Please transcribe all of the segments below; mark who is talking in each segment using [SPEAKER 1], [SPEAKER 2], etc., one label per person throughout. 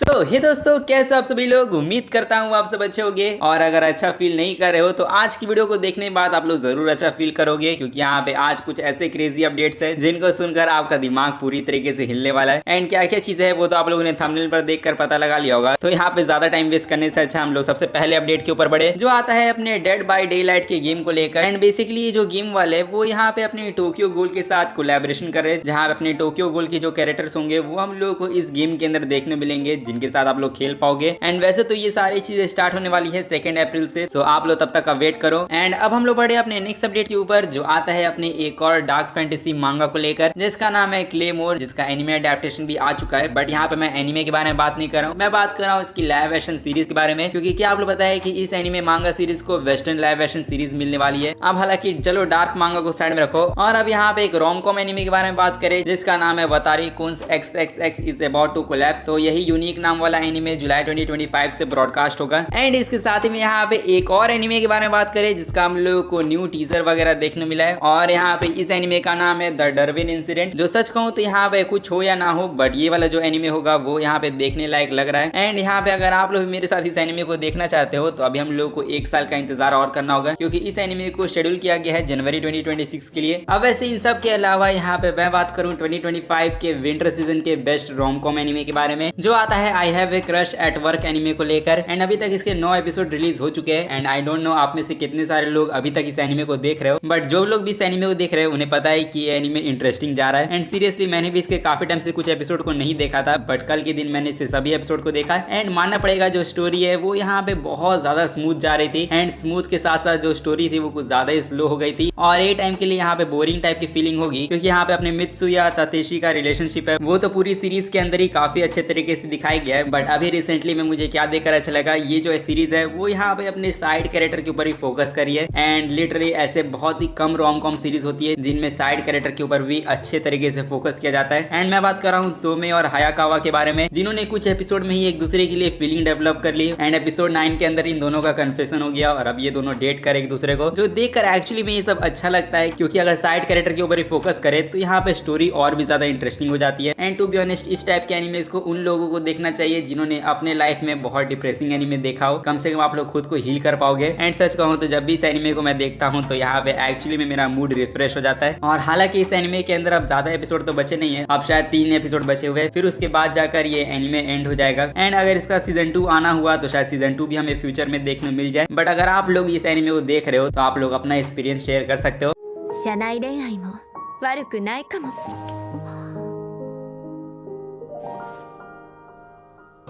[SPEAKER 1] तो हे दोस्तों, कैसे आप सभी लोग। उम्मीद करता हूँ आप सब अच्छे होंगे, और अगर अच्छा फील नहीं कर रहे हो तो आज की वीडियो को देखने के बाद आप लोग जरूर अच्छा फील करोगे, क्योंकि यहाँ पे आज कुछ ऐसे क्रेजी अपडेट्स है जिनको सुनकर आपका दिमाग पूरी तरीके से हिलने वाला है। एंड क्या क्या चीजें है वो तो आप लोगों ने थंबनेल पर देखकर पता लगा लिया होगा। तो यहाँ पे ज्यादा टाइम वेस्ट करने से अच्छा हम लोग सबसे पहले अपडेट के ऊपर बढ़े, जो आता है अपने डेड बाय डे लाइट के गेम को लेकर। एंड बेसिकली ये जो गेम वाले वो यहाँ पे अपने टोक्यो गोल के साथ कोलैबोरेशन कर रहे हैं, जहाँ अपने टोक्यो गोल के जो कैरेक्टर्स होंगे वो हम लोग को इस गेम के अंदर देखने मिलेंगे, जिनके साथ आप लोग खेल पाओगे। एंड वैसे तो ये सारी चीजें स्टार्ट होने वाली है 2 अप्रैल से, तो आप लोग तब तक का वेट करो। एंड अब हम लोग बढ़े अपने नेक्स्ट अपडेट के ऊपर, जो आता है अपने एक और डार्क फैंटेसी मांगा को लेकर, जिसका नाम है क्लेमोर, जिसका एनिमे अडेप्टेशन भी आ चुका है। बट यहाँ पे मैं एनिमे के बारे में बात नहीं कर रहा हूँ, मैं बात कर रहा हूँ इसकी लाइव एक्शन सीरीज के बारे में, क्योंकि क्या आप लोग पता है कि इस एनिमे मांगा सीरीज को वेस्टर्न लाइव एक्शन सीरीज मिलने वाली है। अब हालांकि चलो डार्क मांगा को साइड में रखो, और अब यहाँ पे एक रोम कॉम एनिमे के बारे में बात करें, जिसका नाम है वतारी कुंस XXX is about to collapse. तो यही यूनिक नाम वाला एनिमे जुलाई 2025 से ब्रॉडकास्ट होगा। एंड इसके साथ ही में यहाँ पे एक और एनिमे के बारे में बात करें, जिसका हम लोगों को न्यू टीजर वगैरह देखने मिला है, और यहाँ पे इस एनिमे का नाम है द डार्विन इंसिडेंट। जो सच कहूँ तो यहाँ पे कुछ हो या ना हो, बट ये वाला जो एनिमे होगा वो यहाँ पे देखने लायक लग रहा है। एंड यहाँ पे अगर आप लोग मेरे साथ इस एनिमे को देखना चाहते हो तो अभी हम लोग को 1 साल का इंतजार और करना होगा, क्योंकि इस एनिमे को शेड्यूल किया गया है जनवरी 2026 के लिए। अब वैसे इन सब के अलावा यहाँ पे मैं बात करूँ 2025 के विंटर सीजन के बेस्ट रोम कॉम एनिमे के बारे में, जो आता है I have a crush at work anime को लेकर। एंड अभी तक इसके 9 एपिसोड रिलीज हो चुके हैं। एंड आई डोंट नो आप में से कितने सारे लोग अभी तक इस एनिमे को देख रहे हो, बट जो लोग भी इस एनिमे को देख रहे हो उन्हें पता है कि ये एनिमे इंटरेस्टिंग जा रहा है। एंड सीरियसली मैंने भी इसके काफी टाइम से कुछ एपिसोड को नहीं देखा था, बट कल के दिन मैंने इससे सभी एपिसोड को देखा। एंड मानना पड़ेगा जो स्टोरी है वो यहाँ पे बहुत ज्यादा स्मूथ जा रही थी, एंड स्मूथ के साथ साथ जो स्टोरी थी वो कुछ ज्यादा ही स्लो हो गई थी, और ये टाइम के लिए यहाँ पे बोरिंग टाइप की फीलिंग होगी, क्योंकि यहाँ पे अपने मित्सुया ततेशी का रिलेशनशिप है वो तो पूरी सीरीज के अंदर ही काफी अच्छे तरीके से दिखाया गया है। बट अभी रिसेंटली में मुझे क्या देखकर अच्छा लगा, ये जो सीरीज है वो यहाँ पे अपने साइड कैरेक्टर के ऊपर ही फोकस करी है। एंड लिटरली ऐसे बहुत ही कम रोम कॉम सीरीज होती है जिनमें साइड कैरेक्टर के ऊपर भी अच्छे तरीके से फोकस किया जाता है। एंड मैं बात कर रहा हूँ सोमे और हायाकावा के बारे में, जिन्होंने कुछ एपिसोड में ही एक दूसरे के लिए फीलिंग डेवलप कर ली। एंड एपिसोड 9 के अंदर इन दोनों का कन्फेशन हो गया, और अब ये दोनों डेट कर एक दूसरे को, जो देखकर एक्चुअली में ये सब अच्छा लगता है, क्योंकि अगर साइड कैरेक्टर के ऊपर ही फोकस करे तो यहाँ पे स्टोरी और भी ज्यादा इंटरेस्टिंग हो जाती है। एंड टू बी ऑनेस्ट इस टाइप के एनिमेस को उन लोगों को देखना चाहिए जिन्होंने अपने लाइफ में बहुत डिप्रेसिंग एनिमे देखा हो, कम से कम आप लोग खुद को हील कर पाओगे। एंड सच कहूँ तो जब भी इस एनिमे को मैं देखता हूँ तो यहाँ पे एक्चुअली में मेरा मूड रिफ्रेश हो जाता है। और हालांकि इस एनिमे के अंदर अब ज्यादा एपिसोड तो बचे नहीं है, अब शायद 3 एपिसोड बचे हुए, फिर उसके बाद जाकर ये एनिमे एंड हो जाएगा। एंड अगर इसका सीजन 2 आना हुआ तो शायद सीजन 2 भी हमें फ्यूचर में देखने मिल जाए। बट अगर आप लोग इस एनिमे को देख रहे हो तो आप लोग अपना एक्सपीरियंस शेयर कर सकते हो।
[SPEAKER 2] 社内恋愛も悪くないかも。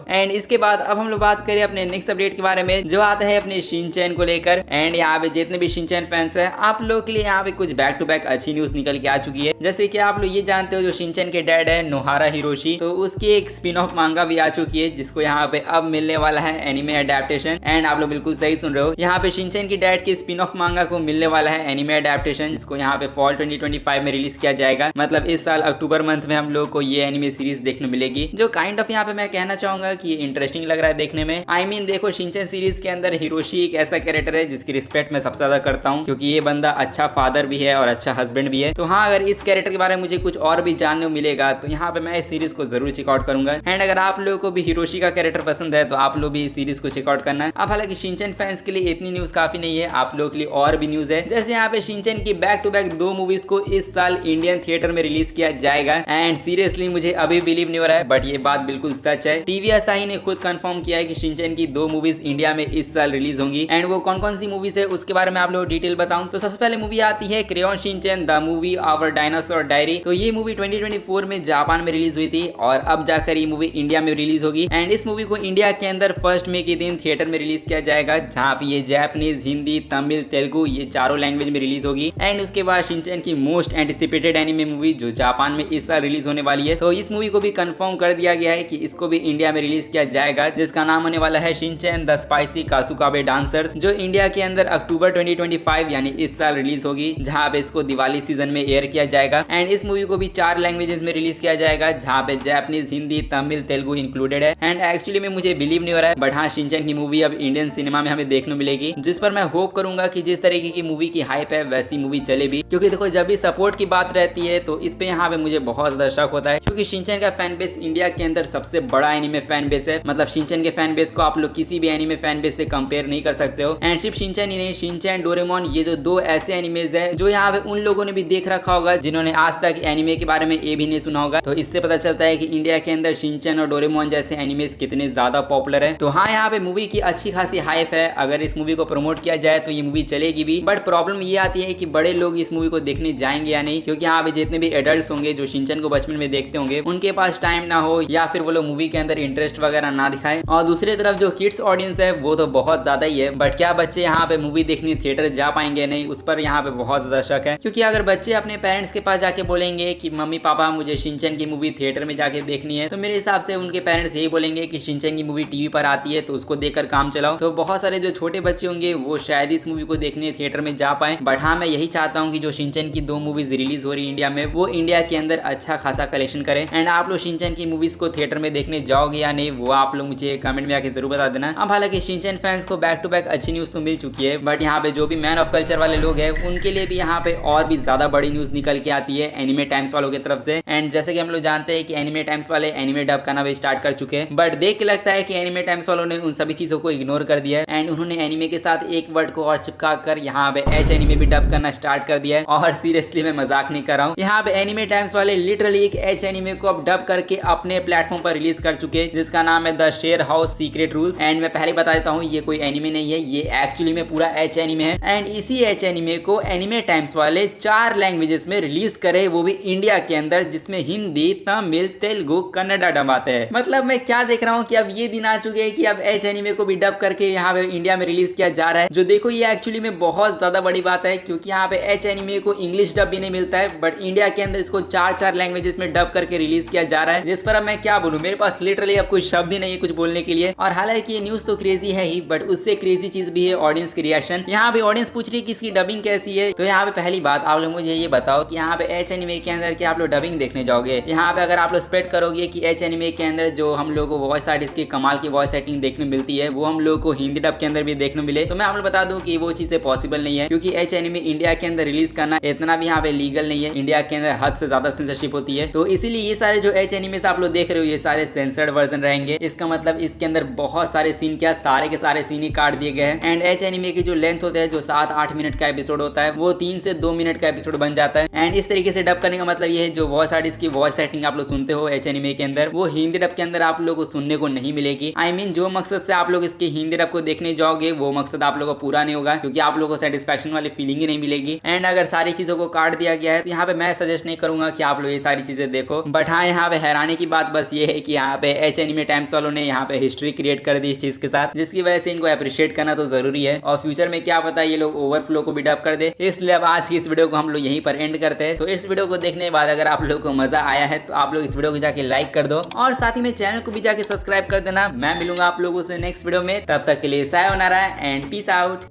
[SPEAKER 1] एंड इसके बाद अब हम लोग बात करें अपने नेक्स्ट अपडेट के बारे में, जो आता है अपने शिनचैन को लेकर। एंड यहाँ पे जितने भी शिनचैन फैंस हैं आप लोग के लिए यहाँ पे कुछ बैक टू बैक अच्छी न्यूज निकल के आ चुकी है। जैसे कि आप लोग ये जानते हो जो शिनचैन के डैड है नोहारा हिरोशी, तो उसकी एक स्पिन ऑफ मांगा भी आ चुकी है, जिसको यहाँ पे अब मिलने वाला है एनिमे अडेप्टेशन। एंड आप लोग बिल्कुल सही सुन रहे हो, यहाँ पे शिनचैन की डैड की स्पिन ऑफ मांगा को मिलने वाला है एनिमे अडेप्टेशन, जिसको यहाँ पे फॉल 2025 में रिलीज किया जाएगा। मतलब इस साल अक्टूबर मंथ में हम लोग को ये एनिमे सीरीज देखने मिलेगी, जो काइंड ऑफ यहाँ पे मैं कहना चाहूंगा कि इंटरेस्टिंग लग रहा है देखने में। आई मीन देखो, शिनचैन सीरीज के अंदर हिरोशी एक ऐसा कैरेक्टर है जिसकी रिस्पेक्ट मैं सबसे ज्यादा करता हूँ, क्योंकि ये बंदा अच्छा फादर भी है और अच्छा हस्बैंड भी है। तो हाँ, अगर इस कैरेक्टर के बारे में मुझे कुछ और भी जानने को मिलेगा तो यहाँ पे मैं इस सीरीज को जरूर चेकआउट करूंगा। एंड अगर आप लोगों को भी हिरोशी का कैरेक्टर पसंद है तो आप लोग भी इस सीरीज को चेकआउट करना है। अब हालांकि शिनचैन फैंस के लिए इतनी न्यूज काफी नहीं है, आप लोगों के लिए और भी न्यूज है। जैसे यहाँ पे शिनचैन की बैक टू बैक 2 मूवीज को इस साल इंडियन थिएटर में रिलीज किया जाएगा। एंड सीरियसली मुझे अभी बिलीव नहीं हो रहा है, बट ये बात बिल्कुल सच है। टीवी असाही ने खुद कंफर्म किया है कि शिनचैन की 2 मूवीज इंडिया में इस साल रिलीज होंगी। एंड वो कौन कौन सी मूवीज है उसके बारे में आप लोग डिटेल बताऊं तो सबसे पहले मूवी आती है Crayon Shinchan the movie our dinosaur diary. तो ये मूवी 2024 में जापान में रिलीज हुई थी, और अब जाकर ये मूवी इंडिया में रिलीज होगी। एंड इस मूवी को इंडिया के अंदर 1 मई के दिन थिएटर में रिलीज किया जाएगा, जहाँ पे ये जापानीज, हिंदी, तमिल, तेलुगु ये चारों लैंग्वेज में रिलीज होगी। एंड उसके बाद शिनचैन की मोस्ट एंटिसिपेटेड एनिमे मूवी जो जापान में इस साल रिलीज होने वाली है, तो इस मूवी को भी कंफर्म कर दिया गया है कि इसको भी इंडिया में रिलीज किया जाएगा, जिसका नाम होने वाला है शिनचैन द स्पाइसी कासुकाबे डांसर्स, जो इंडिया के अंदर अक्टूबर 2025 यानी इस साल रिलीज होगी, जहां पे इसको दिवाली सीजन में एयर किया जाएगा। एंड इस मूवी को भी 4 लैंग्वेजेस में रिलीज किया जाएगा, जहां पे जापानीज, हिंदी, तमिल, तेलुगु इंक्लूडेड है। एंड एक्चुअली में मुझे बिलीव नहीं हो रहा है, बट हाँ, शिनचैन की मूवी अब इंडियन सिनेमा में हमें देखने मिलेगी, जिस पर मैं होप करूंगा कि जिस तरीके की मूवी की हाइप है वैसी मूवी चले भी। क्योंकि देखो, जब भी सपोर्ट की बात रहती है तो इस पे यहाँ पे मुझे बहुत ज्यादा शक होता है, क्योंकि शिनचैन का फैन बेस इंडिया के अंदर सबसे बड़ा एनिमे फैन फैन बेस है, मतलब शिनचैन के फैन बेस को आप लोग किसी भी एनिमे फैन बेस से कंपेयर नहीं कर सकते हो। एंड सिर्फ शिनचैन ही नहीं, शिनचैन, डोरेमोन, ये जो दो ऐसे एनिमेज है जो यहाँ पे उन लोगों ने भी देख रखा होगा जिन्होंने आज तक एनिमे के बारे में ये भी नहीं सुना होगा। तो इससे पता चलता है कि इंडिया के अंदर शिनचैन और डोरेमोन जैसे एनिमेज कितने ज्यादा पॉपुलर है। तो हाँ, यहाँ पे मूवी की अच्छी खासी हाइप है। अगर इस मूवी को प्रमोट किया जाए तो ये मूवी चलेगी भी, बट प्रॉब्लम ये आती है कि बड़े लोग इस मूवी को देखने जाएंगे या नहीं, क्योंकि यहाँ पे जितने भी एडल्ट होंगे जो शिनचैन को बचपन में देखते होंगे उनके पास टाइम ना हो या फिर वो लोग मूवी के अंदर इंटरेस्ट वगैरह ना दिखाए। और दूसरी तरफ जो किड्स ऑडियंस है वो तो बहुत ज्यादा ही है, बट क्या बच्चे यहाँ पे मूवी देखने थिएटर जा पाएंगे नहीं, उस पर यहाँ पे बहुत ज्यादा शक है। क्योंकि अगर बच्चे अपने पेरेंट्स के पास जाके बोलेंगे कि मम्मी पापा मुझे शिनचैन की मूवी थिएटर में जाके देखनी है, तो मेरे हिसाब से उनके पेरेंट्स यही बोलेंगे कि शिनचैन की मूवी टीवी पर आती है तो उसको देखकर काम चलाओ। तो बहुत सारे जो छोटे बच्चे होंगे वो शायद इस मूवी को देखने थिएटर में जा पाए। बट हाँ, मैं यही चाहता हूँ कि जो शिनचैन की 2 मूवीज रिलीज हो रही है इंडिया में, वो इंडिया के अंदर अच्छा खासा कलेक्शन करे। एंड आप लोग शिनचैन की मूवीज को थिएटर में देखने जाओगे या नहीं, वो आप लोग मुझे कमेंट में आके जरूर बता देना। अब हालांकि शिनचैन फैंस को बैक टू बैक अच्छी न्यूज तो मिल चुकी है, बट यहाँ पे जो भी मैन ऑफ कल्चर वाले लोग हैं उनके लिए भी यहाँ पे और भी ज्यादा बड़ी न्यूज निकल के आती है एनिमे टाइम्स वालों की तरफ से। एंड जैसे कि हम लोग जानते हैं कि एनिमे टाइम्स वाले एनिमे डब करना भी स्टार्ट कर चुके हैं, बट देख के लगता है कि एनिमे टाइम्स वालों ने उन सभी चीजों को इग्नोर कर दिया है एंड उन्होंने एनिमे के साथ एक वर्ड को और चिपका कर यहाँ पे एच एनिमे भी डब करना स्टार्ट कर दिया है। और सीरियसली मैं मजाक नहीं कर रहा हूँ, यहाँ पे एनिमे टाइम्स वाले लिटरली एक एच एनिमे को अब डब करके अपने प्लेटफॉर्म पर रिलीज कर चुके हैं, जिसका नाम है द शेर हाउस सीक्रेट रूल्स। एंड मैं पहले बता देता हूँ, ये कोई एनिमे नहीं है, ये एक्चुअली में पूरा एच एनिमे है। एंड इसी एच एनिमे को एनिमे टाइम्स वाले 4 लैंग्वेजेस में रिलीज करे, वो भी इंडिया के अंदर, जिसमें हिंदी, तमिल, तेलुगु, कन्नड़ा डब आते हैं। मतलब मैं क्या देख रहा हूँ कि अब ये दिन आ चुके हैं कि अब एच एनिमे को भी डब करके यहाँ पे इंडिया में रिलीज किया जा रहा है। जो देखो ये एक्चुअली में बहुत ज्यादा बड़ी बात है, क्योंकि यहाँ पे एच एनिमे को इंग्लिश डब भी नहीं मिलता है, बट इंडिया के अंदर इसको 4 लैंग्वेजेस में डब करके रिलीज किया जा रहा है, जिस पर अब मैं क्या बोलूं, मेरे पास लिटरली अब कोई शब्द ही नहीं है कुछ बोलने के लिए। और हालांकि ये न्यूज तो क्रेजी है ही, बट उससे क्रेजी चीज भी है ऑडियंस की रिएक्शन। यहाँ पे ऑडियंस पूछ रही है कि इसकी डबिंग कैसी है। तो यहाँ पे पहली बात आप लोग मुझे ये बताओ कि यहाँ पे एच एनिमे के अंदर क्या आप लोग डबिंग देखने जाओगे? यहाँ पे अगर आप लोग स्प्रेड करोगे कि एच एनिमे के अंदर जो हम लोग को वॉइस आर्टिस्ट की कमाल की वॉइस एक्टिंग देखने मिलती है वो हम लोग को हिंदी डब के अंदर भी देखने मिले, तो मैं आप लोग बता दूं कि वो चीजें पॉसिबल नहीं है, क्योंकि एच एनिमे इंडिया के अंदर रिलीज करना इतना भी यहाँ पे लीगल नहीं है। इंडिया के अंदर हद से ज्यादा सेंसरशिप होती है, तो इसीलिए ये सारे जो एच एनिमे आप लोग देख रहे हो ये सारे सेंसर्ड वर्जन रहेंगे। इसका मतलब इसके अंदर बहुत सारे सीन, क्या सारे के सारे सीन ही काट दिए गए हैं। एंड एच एनिमे की जो लेंथ होता है, जो 7-8 मिनट का एपिसोड होता है, वो 3 से 2 मिनट का एपिसोड बन जाता है। एंड इस तरीके से डब करने का मतलब ये है, जो वॉइस आर्टिस्ट की वॉइस एक्टिंग आप लोग सुनते हो एच एनिमे के अंदर, वो हिंदी डब के अंदर आप लोग को सुनने को नहीं मिलेगी। आई मीन जो मकसद से आप लोग इसके हिंदी डब को देखने जाओगे वो मकसद आप लोग को पूरा नहीं होगा, क्योंकि आप लोगों को सेटिस्फैक्शन वाली फीलिंग ही नहीं मिलेगी। एंड अगर सारी चीजों को काट दिया गया है तो यहाँ पे मैं सजेस्ट नहीं करूंगा कि आप लोग ये सारी चीजें देखो। बट हाँ, यहाँ पे हैरानी की बात बस ये है कि यहाँ पे एच एनिमे टाइम्स वालों ने यहाँ पे हिस्ट्री क्रिएट कर दी इस चीज के साथ, जिसकी वजह से इनको अप्रिशिएट करना तो जरूरी है। और फ्यूचर में क्या पता ये लोग ओवरफ्लो को भी डब कर दे। इसलिए अब आज की इस वीडियो को हम लोग यहीं पर एंड करते हैं। तो इस वीडियो को देखने के बाद अगर आप लोग को मजा आया है तो आप लोग इस वीडियो को जाके लाइक कर दो और साथ ही में चैनल को भी जाके सब्सक्राइब कर देना। मैं मिलूंगा आप लोगों से नेक्स्ट वीडियो में, तब तक के लिए सायोनारा एंड पीस आउट।